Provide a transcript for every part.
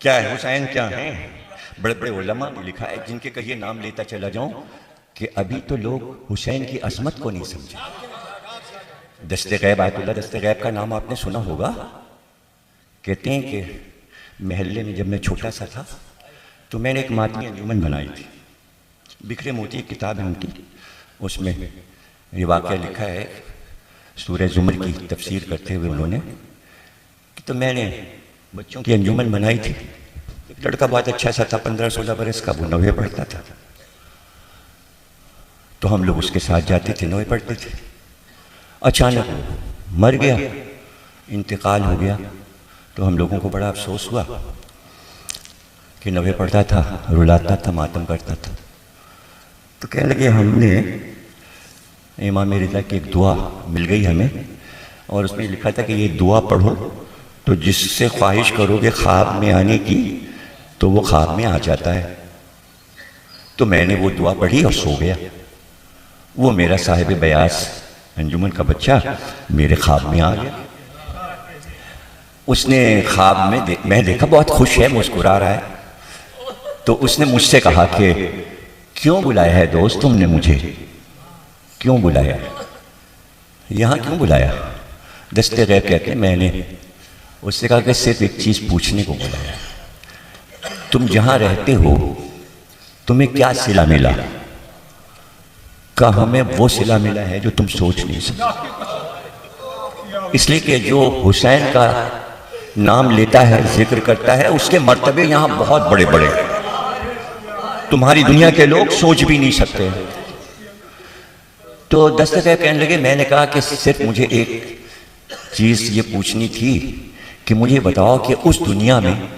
क्या है हुसैन क्या है। बड़े बड़े उलमा ने लिखा है, जिनके कहिए नाम लेता चला जाऊं, कि अभी तो लोग हुसैन की अजमत को नहीं समझे। दस्ते गैब आयतुल्लाह दस्ते गैब का नाम आपने सुना होगा। कहते हैं कि महल्ले में जब मैं छोटा सा था तो मैंने एक मातमी अंजुमन बनाई थी। बिखरे मोती एक किताब है उनकी, उसमें ये वाक़या लिखा है। सूरह ज़ुमर की तफसीर करते हुए उन्होंने, तो मैंने बच्चों की अंजुमन बनाई थी। एक लड़का बहुत अच्छा सा था, 15-16 बरस का, वो 9वीं पढ़ता था। तो हम लोग उसके साथ जाते थे, 9वीं पढ़ते थे। अचानक वो मर गया, इंतकाल हो गया। तो हम लोगों को बड़ा अफसोस हुआ कि 9वीं पढ़ता था, रुलाता था, मातम करता था। तो कहने लगे हमने इमाम रिज़ा की एक दुआ मिल गई हमें, और उसमें लिखा था कि ये दुआ पढ़ो तो जिससे ख्वाहिश करोगे ख्वाब में आने की तो वो ख्वाब में आ जाता है। तो मैंने वो दुआ पढ़ी और सो गया। वो मेरा साहिब बयास अंजुमन का बच्चा मेरे ख्वाब में आ गया। उसने ख्वाब में मैं देखा बहुत खुश है, मुस्कुरा रहा है। तो उसने मुझसे कहा कि क्यों बुलाया है दोस्त तुमने मुझे, क्यों बुलाया, यहाँ क्यों बुलाया। दस्ते गैब कहते मैंने उससे कहा कि सिर्फ एक चीज़ पूछने को बुलाया, तुम जहाँ रहते हो तुम्हें क्या सिला मिला। कहा हमें वो सिला मिला है जो तुम सोच नहीं सकते। इसलिए कि जो हुसैन का नाम लेता है, जिक्र करता है, उसके मर्तबे यहाँ बहुत बड़े बड़े, तुम्हारी दुनिया के लोग सोच भी नहीं सकते। तो दस्ते गैब कहने लगे, मैंने कहा कि सिर्फ मुझे एक चीज़ ये पूछनी थी कि मुझे बताओ कि उस दुनिया में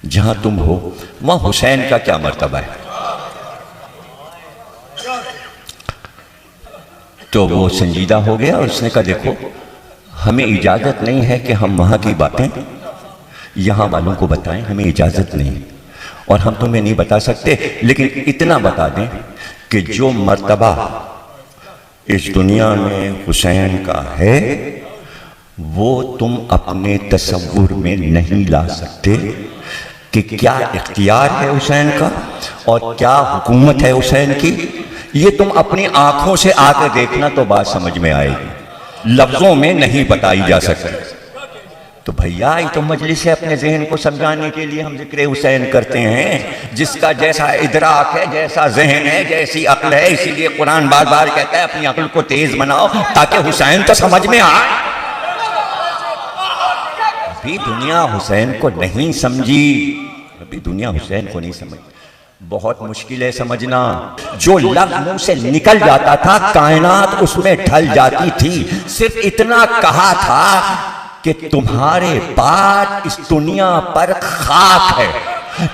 जहां तुम हो वहां हुसैन का क्या मर्तबा है। तो वो संजीदा हो गया और उसने कहा देखो हमें इजाज़त नहीं है कि हम वहां की बातें यहां वालों को बताएं, हमें इजाज़त नहीं, और हम तुम्हें नहीं बता सकते, लेकिन इतना बता दें कि जो मर्तबा इस दुनिया में हुसैन का है वो तुम अपने तसव्वुर में नहीं ला सकते कि क्या इख्तियार है हुसैन का और क्या हुकूमत है हुसैन की। ये तुम अपनी आंखों से आकर देखना तो बात समझ में आएगी, लफ्जों में नहीं बताई जा सकती। तो भैया ये तो मजलिस है, अपने जहन को समझाने के लिए हम जिक्र हुसैन करते हैं। जिसका जैसा इदराक है, जैसा जहन है, जैसी अक्ल है, इसीलिए कुरान बार बार कहता है अपनी अक्ल को तेज बनाओ ताकि हुसैन तो समझ में आए। अभी दुनिया हुसैन को नहीं समझी, अभी दुनिया हुसैन को नहीं समझ। बहुत मुश्किल है समझना। जो लफ्ज़ मुंह से निकल जाता था कायनात उसमें ढल जाती थी। सिर्फ इतना कहा था कि तुम्हारे बाद इस दुनिया पर खाक है।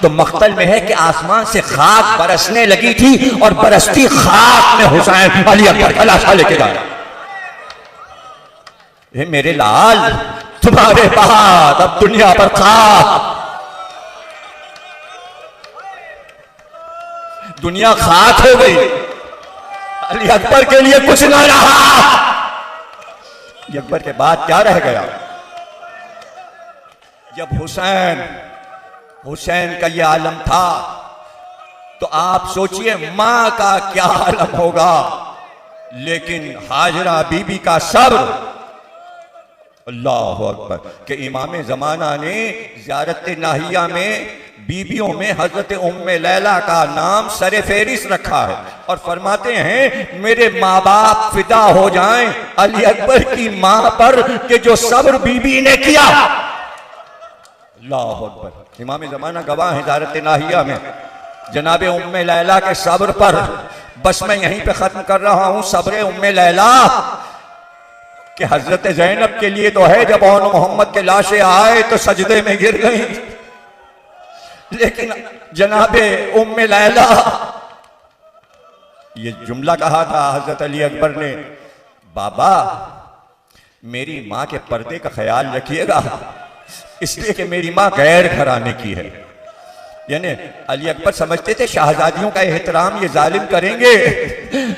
तो मख्तल में है कि आसमान से खाक बरसने लगी थी और बरसती खाक में हुसैन अली अकबर का लाशा लेके गया। ये मेरे लाल तुम्हारे बाद अब दुनिया पर खाक, दुनिया खाक हो गई। अली अकबर के लिए कुछ ना रहा। अली अकबर के बाद क्या रह गया। जब हुसैन का यह आलम था तो आप सोचिए मां का क्या आलम होगा। लेकिन हाजरा बीबी का सब्र, अल्लाह अकबर, के इमाम ज़माना ने ज़ियारत नाहिया में बीबियों में हजरत उम्मे लैला का नाम सरे फेरिस रखा है और फरमाते हैं मेरे माँ बाप फिदा हो जाएं अली अकबर की माँ पर कि जो सब्र बीबी ने किया। अल्लाह अकबर। इमाम ज़माना गवाह है ज़ियारत नाहिया में जनाब उम्मे लैला के सब्र पर। बस मैं यहीं पे ख़त्म कर रहा हूँ। सब्र उम्मे लैला कि हजरत ज़ैनब के लिए तो है, जब और मोहम्मद के लाशें आए तो सजदे में गिर गई, लेकिन जनाबे उम्मे लैला, ये जुमला कहा था हजरत अली अकबर ने, बाबा मेरी माँ के पर्दे का ख्याल रखिएगा, इसलिए कि मेरी माँ गैर घराने की है। यानी अली अकबर समझते थे शाहजादियों का एहतराम ये जालिम करेंगे,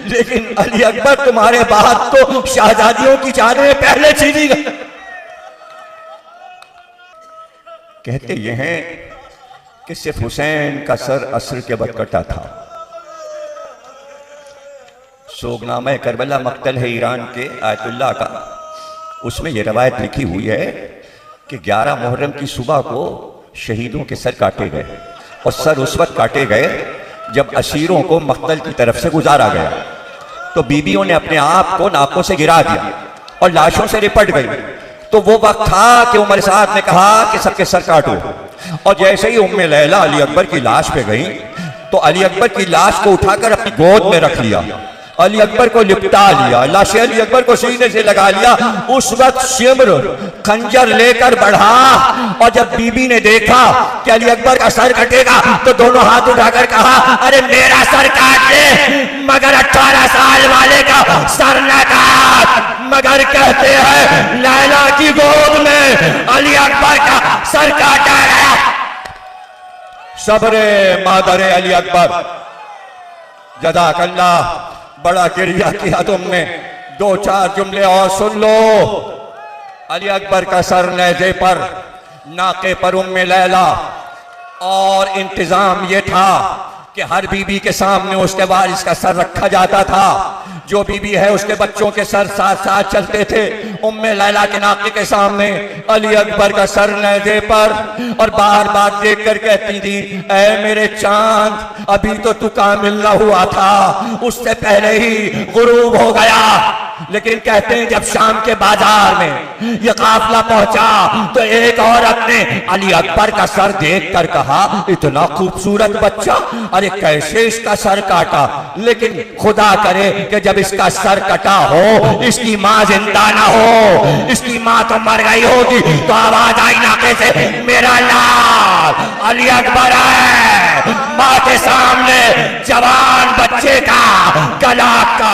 लेकिन अली अकबर तुम्हारे बाद तो शाहजादियों की चादरें पहले छीनी गई। कहते ये हैं कि सिर्फ हुसैन का सर असर के वक्त कटा था। सोगनामा करबला मक्तल है ईरान के आयतुल्लाह का, उसमें यह रवायत लिखी हुई है कि 11 मुहर्रम की सुबह को शहीदों के सर काटे गए, और सर उस वक्त काटे गए जब असीरों को मक्तल की तरफ से गुजारा गया। तो बीबियों ने अपने आप को नाकों से गिरा दिया और लाशों से लिपट गई। तो वो वक्त था कि उमर साहब ने कहा कि सबके सर काटो, और जैसे ही उम्मे लैला अली अकबर की लाश पे गई तो अली अकबर की लाश को उठाकर अपनी गोद में रख लिया, अली अकबर को लिपटा लिया, लाश अली अकबर को सीने से लगा लिया। उस वक्त शिम्र खंजर लेकर बढ़ा, और जब बीबी ने देखा कि अली अकबर का सर कटेगा तो दोनों हाथ उठाकर कहा, अरे मेरा सर काट दे मगर 18 साल वाले का सर न काट। मगर कहते हैं लैला की गोद में अली अकबर का सर काटा गया। सब्रे मादरे अली अकबर, जज़ाकल्लाह, बड़ा गिरिया किया तुमने। 2-4 जुमले और सुन लो। अली अकबर का सर नेज़े पर, नाके पर उम्मे लैला, और इंतजाम ये था कि हर बीबी के सामने उसके वारिस का सर रखा जाता था। जो बीबी है उसके बच्चों के सर साथ साथ चलते थे। उम्मे लैला के नाके के सामने अली अकबर का सर नेज़े पर, और बार बार देख कर कहती थी, ऐ मेरे चांद, अभी तो तू कामिल ना हुआ था, उससे पहले ही गुरूब हो गया। लेकिन कहते हैं जब शाम के बाजार में यह काफिला पहुंचा तो एक औरत ने अली अकबर का सर देखकर कहा, इतना खूबसूरत बच्चा, अरे कैसे इसका सर काटा। लेकिन खुदा करे कि जब इसका सर कटा हो इसकी माँ जिंदा ना हो, इसकी माँ तो मर गई होगी, तो आवाज आई नाके से, मेरा लाल अली अकबर है। माँ के सामने जवान बच्चे का गला का